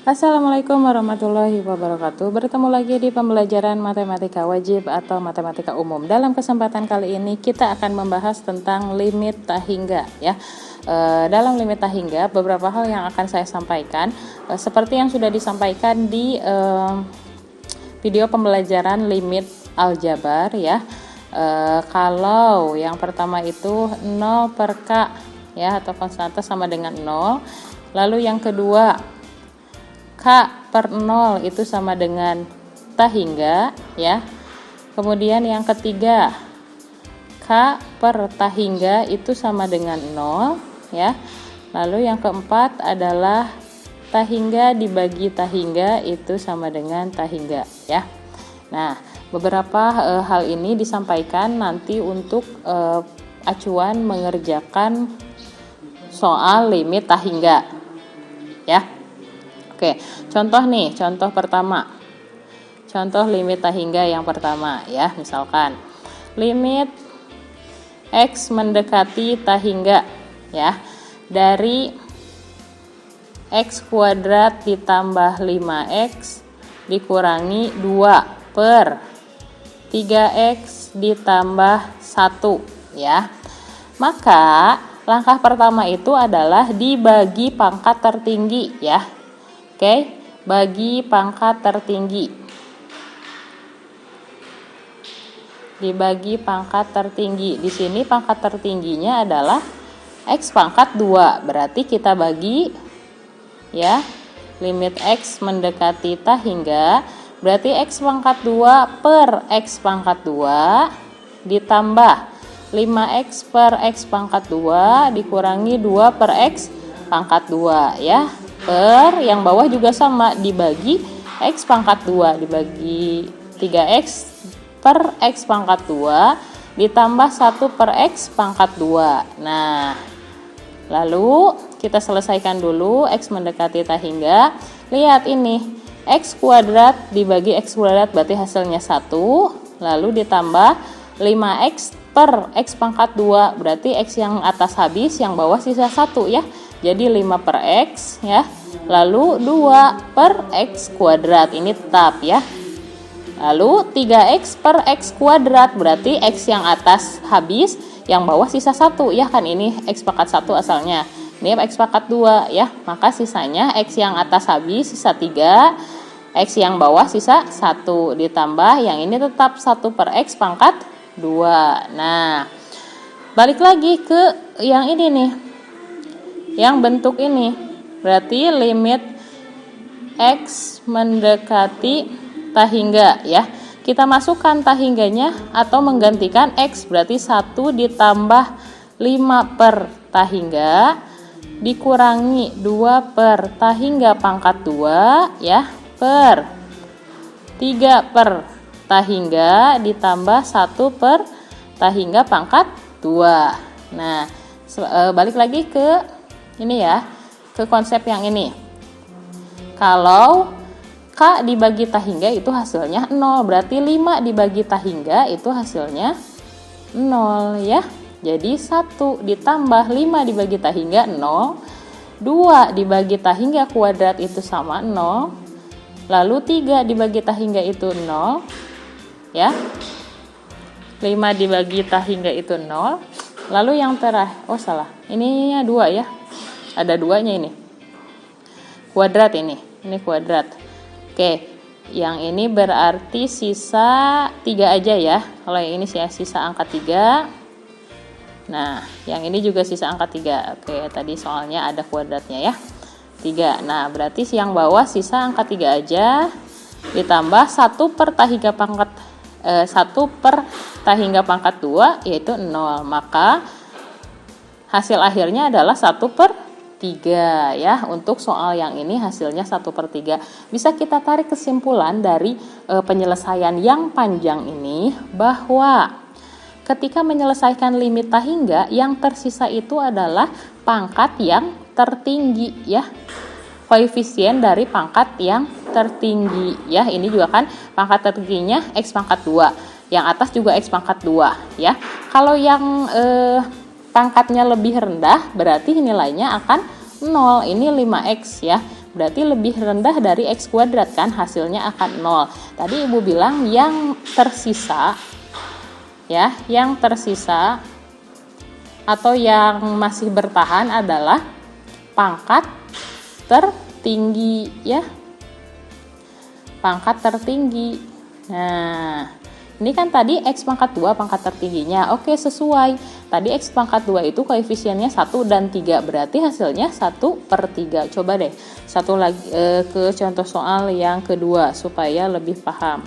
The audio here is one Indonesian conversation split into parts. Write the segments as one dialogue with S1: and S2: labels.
S1: Assalamualaikum warahmatullahi wabarakatuh. Bertemu lagi di pembelajaran matematika wajib atau matematika umum. Dalam kesempatan kali ini kita akan membahas tentang limit tak hingga ya. Dalam limit tak hingga beberapa hal yang akan saya sampaikan seperti yang sudah disampaikan di video pembelajaran limit aljabar ya. Kalau yang pertama itu 0 per K ya, atau konstanta sama dengan 0. Lalu yang kedua K per 0 itu sama dengan tak hingga ya. Kemudian yang ketiga K per tak hingga itu sama dengan 0 ya. Lalu yang keempat adalah tak hingga dibagi tak hingga itu sama dengan tak hingga ya. Nah, beberapa hal ini disampaikan nanti untuk acuan mengerjakan soal limit tak hingga ya. Oke, contoh nih, contoh pertama. Contoh limit tak hingga yang pertama ya, misalkan limit X mendekati tak hingga ya, dari X kuadrat ditambah 5X dikurangi 2 per 3X ditambah 1 ya. Maka langkah pertama itu adalah dibagi pangkat tertinggi ya. Oke, bagi pangkat tertinggi. Dibagi pangkat tertinggi. Di sini pangkat tertingginya adalah X pangkat 2. Berarti kita bagi ya, limit X mendekati tak hingga. Berarti X pangkat 2 per X pangkat 2 ditambah 5X per X pangkat 2 dikurangi 2 per X pangkat 2 ya. Per yang bawah juga sama, dibagi X pangkat 2 dibagi 3X per X pangkat 2 ditambah 1 per X pangkat 2. Nah, lalu kita selesaikan dulu X mendekati tak hingga. Lihat ini, X kuadrat dibagi X kuadrat berarti hasilnya 1. Lalu ditambah 5X per X pangkat 2 berarti X yang atas habis, yang bawah sisa 1 ya. Jadi 5 per X ya. Lalu 2 per X kuadrat, ini tetap ya. Lalu 3X per X kuadrat berarti X yang atas habis, yang bawah sisa 1 ya, kan ini X pangkat 1 asalnya. Ini X pangkat 2 ya. Maka sisanya X yang atas habis sisa 3, X yang bawah sisa 1 ditambah yang ini tetap 1 per X pangkat 2. Nah, balik lagi ke yang ini nih. Yang bentuk ini berarti limit X mendekati tak hingga ya. Kita masukkan tak hingganya atau menggantikan X berarti 1 ditambah 5 per tak hingga dikurangi 2 per tak hingga pangkat 2 ya, per 3 per tak hingga ditambah 1 per tak hingga pangkat 2. Nah, balik lagi ke ini ya, ke konsep yang ini. Kalau K dibagi tak hingga itu hasilnya 0, berarti 5 dibagi tak hingga itu hasilnya 0 ya. Jadi 1 ditambah 5 dibagi tak hingga 0, 2 dibagi tak hingga kuadrat itu sama 0, lalu 3 dibagi tak hingga itu 0 ya. 5 dibagi tak hingga itu 0. Lalu yang terakhir, oh salah, ininya 2 ya. Ada 2-nya ini. Kuadrat ini kuadrat. Oke, yang ini berarti sisa 3 aja ya. Kalau yang ini sisa angka 3. Nah, yang ini juga sisa angka 3. Oke, tadi soalnya ada kuadratnya ya. 3. Nah, berarti yang bawah sisa angka 3 aja ditambah 1 per tak hingga pangkat 1 per tak hingga pangkat 2 yaitu 0. Maka hasil akhirnya adalah 1 per 3 ya. Untuk soal yang ini hasilnya 1 per 3. Bisa kita tarik kesimpulan dari penyelesaian yang panjang ini bahwa ketika menyelesaikan limit tak hingga, yang tersisa itu adalah pangkat yang tertinggi ya. Koefisien dari pangkat yang tertinggi ya. Ini juga kan pangkat tertingginya X pangkat 2. Yang atas juga X pangkat 2 ya. Kalau yang pangkatnya lebih rendah berarti nilainya akan 0. Ini 5X ya. berarti lebih rendah dari X kuadrat kan, hasilnya akan 0. Tadi Ibu bilang yang tersisa ya, yang tersisa atau yang masih bertahan adalah pangkat tertinggi ya. Pangkat tertinggi. Nah, ini kan tadi X pangkat 2 pangkat tertingginya. Oke, sesuai. Tadi X pangkat 2 itu koefisiennya 1 dan 3. Berarti hasilnya 1/3. Coba deh satu lagi ke contoh soal yang kedua supaya lebih paham.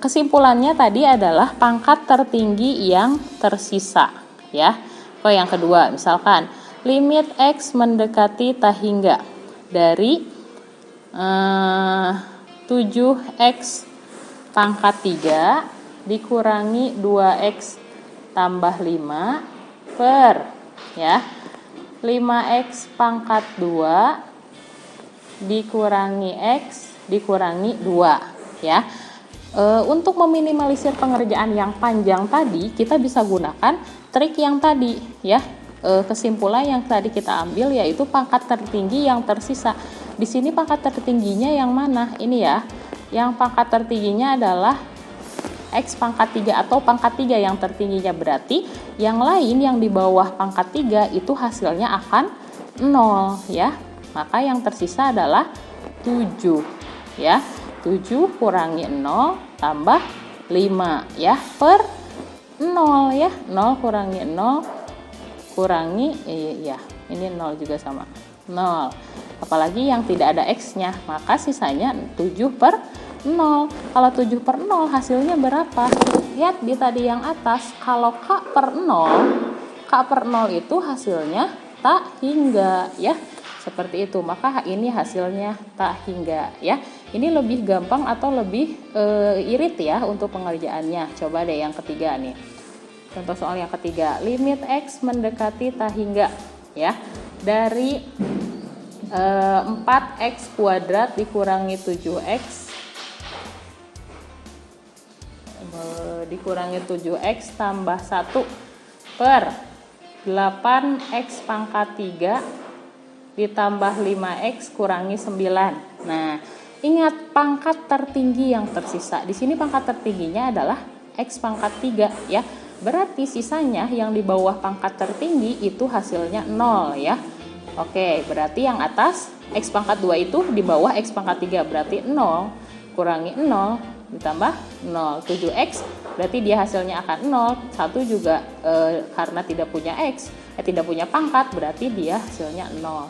S1: Kesimpulannya tadi adalah pangkat tertinggi yang tersisa ya. Yang kedua, misalkan limit X mendekati tak hingga dari 7X pangkat 3 dikurangi 2X tambah 5 per ya 5X pangkat 2 dikurangi X dikurangi 2 ya. Untuk meminimalisir pengerjaan yang panjang tadi, kita bisa gunakan trik yang tadi ya. Kesimpulan yang tadi kita ambil yaitu pangkat tertinggi yang tersisa. Di sini pangkat tertingginya yang mana? Ini ya. Yang pangkat tertingginya adalah X pangkat 3 atau pangkat 3 yang tertingginya, berarti yang lain yang di bawah pangkat 3 itu hasilnya akan 0 ya. Maka yang tersisa adalah 7 ya. 7 kurangi 0 tambah 5 ya per 0 ya. 0 kurangi 0 kurangi ya, ini 0 juga sama 0. Apalagi yang tidak ada X-nya, maka sisanya 7/0. Kalau 7/0 hasilnya berapa? Lihat di tadi yang atas, kalau K per 0 itu hasilnya tak hingga ya. Seperti itu, maka ini hasilnya tak hingga ya. Ini lebih gampang atau lebih irit ya untuk pengerjaannya. Coba deh yang ketiga nih. Contoh soal yang ketiga, limit X mendekati tak hingga ya. Dari 4X kuadrat dikurangi 7X dikurangi 7X tambah 1 per 8X pangkat 3 ditambah 5X kurangi 9. Nah, ingat pangkat tertinggi yang tersisa. Di sini pangkat tertingginya adalah X pangkat 3 ya. Berarti sisanya yang di bawah pangkat tertinggi itu hasilnya 0 ya. Oke, berarti yang atas X pangkat 2 itu di bawah X pangkat 3, berarti 0 kurangi 0 ditambah 0. 7X berarti dia hasilnya akan 0. 1 juga karena tidak punya X, tidak punya pangkat, berarti dia hasilnya 0.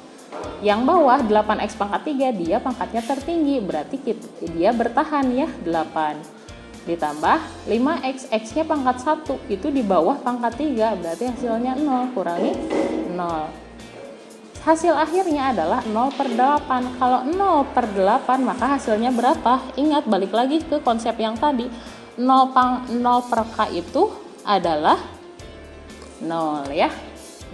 S1: Yang bawah 8X pangkat 3 dia pangkatnya tertinggi, berarti dia bertahan ya 8. Ditambah 5X, X-nya pangkat 1 itu di bawah pangkat 3, berarti hasilnya 0 kurangi 0. Hasil akhirnya adalah 0/8. Kalau 0/8 maka hasilnya berapa? Ingat, balik lagi ke konsep yang tadi. 0 per K itu adalah 0 ya.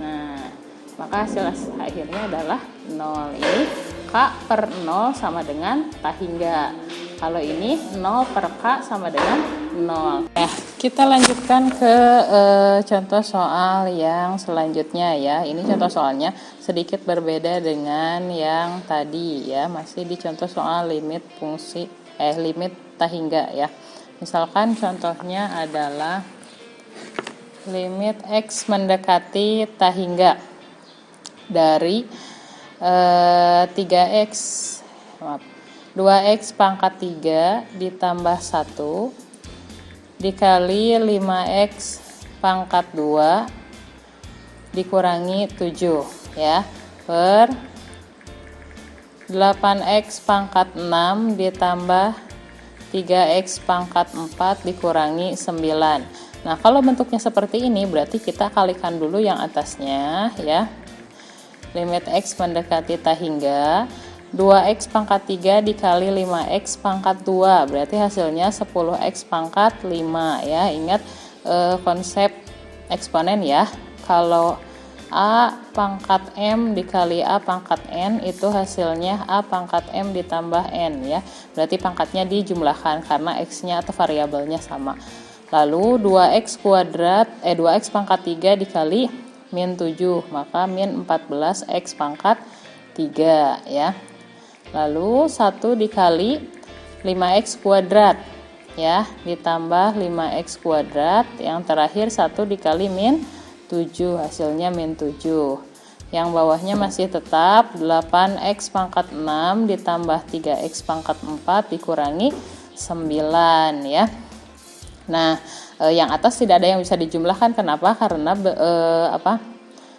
S1: Nah, maka hasil akhirnya adalah 0. Ini K per 0 sama dengan tak hingga. Kalau ini 0 per K sama dengan 0. Nah, kita lanjutkan ke contoh soal yang selanjutnya ya. Ini contoh soalnya sedikit berbeda dengan yang tadi ya. Masih di contoh soal limit fungsi limit tak hingga ya. Misalkan contohnya adalah limit X mendekati tak hingga dari 2X pangkat 3 ditambah 1 dikali 5X pangkat 2 dikurangi 7 ya, per 8X pangkat 6 ditambah 3X pangkat 4 dikurangi 9. Nah, kalau bentuknya seperti ini berarti kita kalikan dulu yang atasnya ya. Limit X mendekati tak hingga 2X pangkat 3 dikali 5X pangkat 2, berarti hasilnya 10X pangkat 5 ya. Ingat konsep eksponen ya. Kalau A pangkat M dikali A pangkat N itu hasilnya A pangkat M ditambah N ya. Berarti pangkatnya dijumlahkan karena X-nya atau variabelnya sama. Lalu 2X kuadrat 2X pangkat 3 dikali min 7, maka min 14X pangkat 3 ya. Lalu 1 dikali 5x kuadrat ya, ditambah 5x kuadrat. Yang terakhir 1 dikali min 7, hasilnya min 7. Yang bawahnya masih tetap 8x pangkat 6 ditambah 3x pangkat 4 dikurangi 9 ya. Nah, yang atas tidak ada yang bisa dijumlahkan. Kenapa? Karena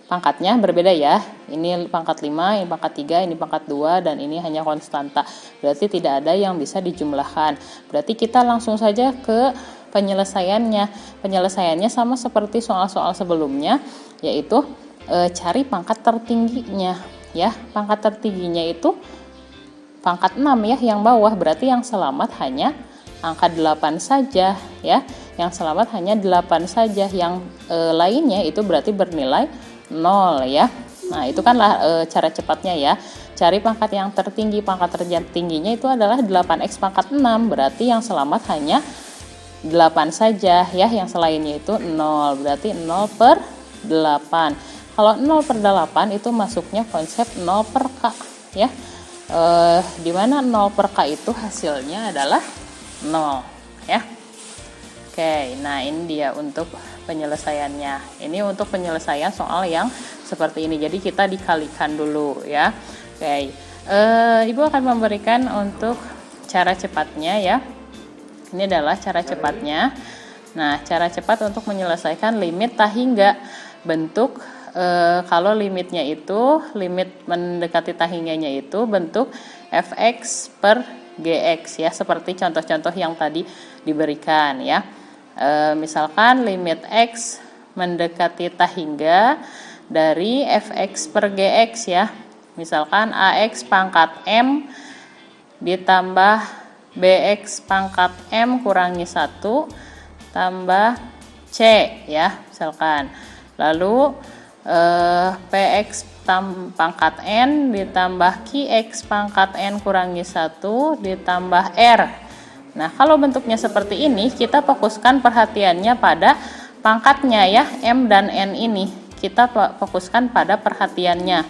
S1: pangkatnya berbeda ya. Ini pangkat 5, ini pangkat 3, ini pangkat 2, dan ini hanya konstanta. Berarti tidak ada yang bisa dijumlahkan. Berarti kita langsung saja ke penyelesaiannya. Penyelesaiannya sama seperti soal-soal sebelumnya, yaitu cari pangkat tertingginya ya. Pangkat tertingginya itu pangkat 6 ya, yang bawah. Berarti yang selamat hanya angka 8 saja ya. Yang selamat hanya 8 saja. Yang lainnya itu berarti bernilai 0 ya. Nah, itu kan cara cepatnya ya. Cari pangkat yang tertinggi. Pangkat tertingginya itu adalah 8x pangkat 6. Berarti yang selamat hanya 8 saja ya. Yang selainnya itu 0. Berarti 0 per 8. Kalau 0 per 8 itu masuknya konsep 0 per K ya. Dimana 0 per K itu hasilnya adalah 0 ya. Oke, nah ini dia untuk penyelesaiannya. Ini untuk penyelesaian soal yang seperti ini. Jadi kita dikalikan dulu ya. Oke, Ibu akan memberikan untuk cara cepatnya ya. Ini adalah cara cepatnya. Nah, cara cepat untuk menyelesaikan limit tak hingga. Bentuk kalau limitnya itu, limit mendekati tak hingganya itu bentuk fx per gx ya, seperti contoh-contoh yang tadi diberikan ya. Misalkan limit x mendekati tak hingga dari fx per gx ya. Misalkan ax pangkat m ditambah bx pangkat m kurangi 1 tambah c ya, misalkan. Lalu px pangkat n ditambah qx pangkat n kurangi 1 ditambah r. Nah, kalau bentuknya seperti ini, kita fokuskan perhatiannya pada pangkatnya ya, m dan n ini. Kita fokuskan pada perhatiannya.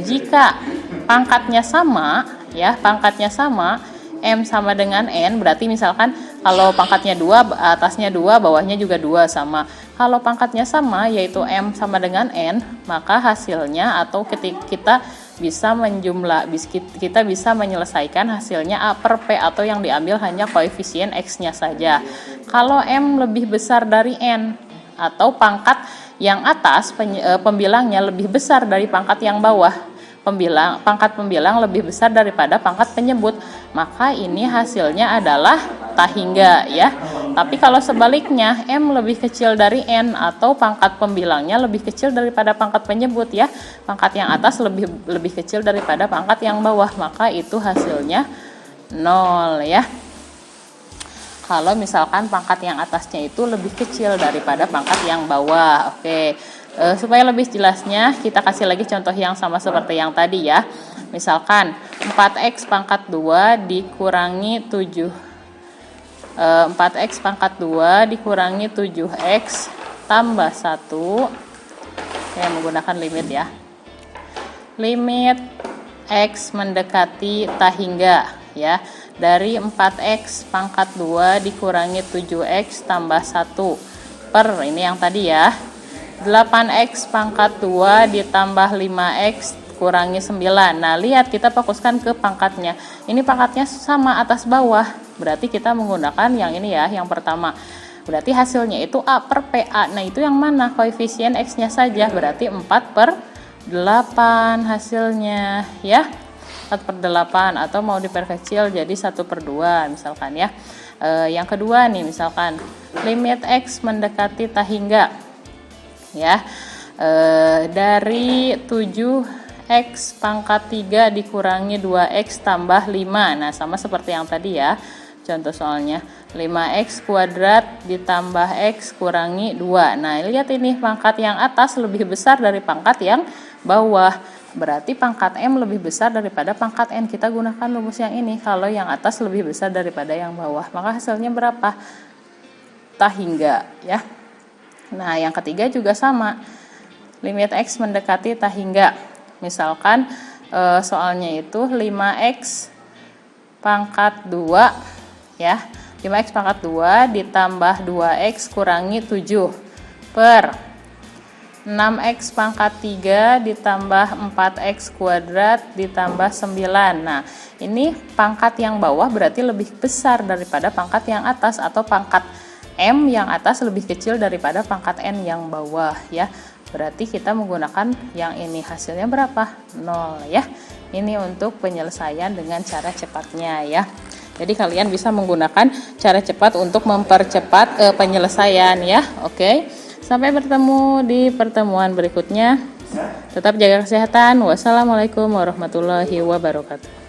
S1: Jika pangkatnya sama ya, pangkatnya sama, m sama dengan n, berarti misalkan kalau pangkatnya 2, atasnya 2, bawahnya juga 2 sama. Kalau pangkatnya sama, yaitu m sama dengan n, maka hasilnya atau kita bisa kita bisa menyelesaikan hasilnya a per p, atau yang diambil hanya koefisien x-nya saja. Kalau m lebih besar dari n, atau pangkat yang atas pembilangnya lebih besar dari pangkat yang bawah, pangkat pembilang lebih besar daripada pangkat penyebut, maka ini hasilnya adalah tak hingga ya. Tapi kalau sebaliknya, m lebih kecil dari n, atau pangkat pembilangnya lebih kecil daripada pangkat penyebut ya, pangkat yang atas lebih kecil daripada pangkat yang bawah, maka itu hasilnya 0 ya. Kalau misalkan pangkat yang atasnya itu lebih kecil daripada pangkat yang bawah. Oke. Supaya lebih jelasnya, kita kasih lagi contoh yang sama seperti yang tadi ya. Misalkan 4x pangkat 2 dikurangi 4x pangkat 2 dikurangi 7x tambah 1. Saya menggunakan limit ya. Limit x mendekati tak hingga ya. Dari 4x pangkat 2 dikurangi 7x tambah 1 per, ini yang tadi ya, 8x pangkat 2 ditambah 5x kurangi 9. Nah, lihat, kita fokuskan ke pangkatnya. Ini pangkatnya sama atas bawah, berarti kita menggunakan yang ini ya, yang pertama. Berarti hasilnya itu a per pa. Nah, itu yang mana? Koefisien x-nya saja, berarti 4 per 8 hasilnya ya. 4 per 8, atau mau diperkecil jadi 1 per 2 misalkan ya. Yang kedua nih, misalkan limit x mendekati tak hingga ya, dari 7x pangkat 3 dikurangi 2x tambah 5. Nah, sama seperti yang tadi ya, contoh soalnya 5x kuadrat ditambah x kurangi 2. Nah, lihat ini, pangkat yang atas lebih besar dari pangkat yang bawah, berarti pangkat m lebih besar daripada pangkat n. Kita gunakan rumus yang ini. Kalau yang atas lebih besar daripada yang bawah, maka hasilnya berapa? Tak hingga ya. Nah, yang ketiga juga sama, limit x mendekati tak hingga. Misalkan soalnya itu 5x pangkat 2 ya. 5x pangkat 2 ditambah 2x kurangi 7 per 6x pangkat 3 ditambah 4x kuadrat ditambah 9. Nah, ini pangkat yang bawah berarti lebih besar daripada pangkat yang atas, atau pangkat M yang atas lebih kecil daripada pangkat N yang bawah ya. Berarti kita menggunakan yang ini, hasilnya berapa? 0 ya. Ini untuk penyelesaian dengan cara cepatnya ya. Jadi kalian bisa menggunakan cara cepat untuk mempercepat penyelesaian ya. Oke. Sampai bertemu di pertemuan berikutnya. Tetap jaga kesehatan. Wassalamualaikum warahmatullahi wabarakatuh.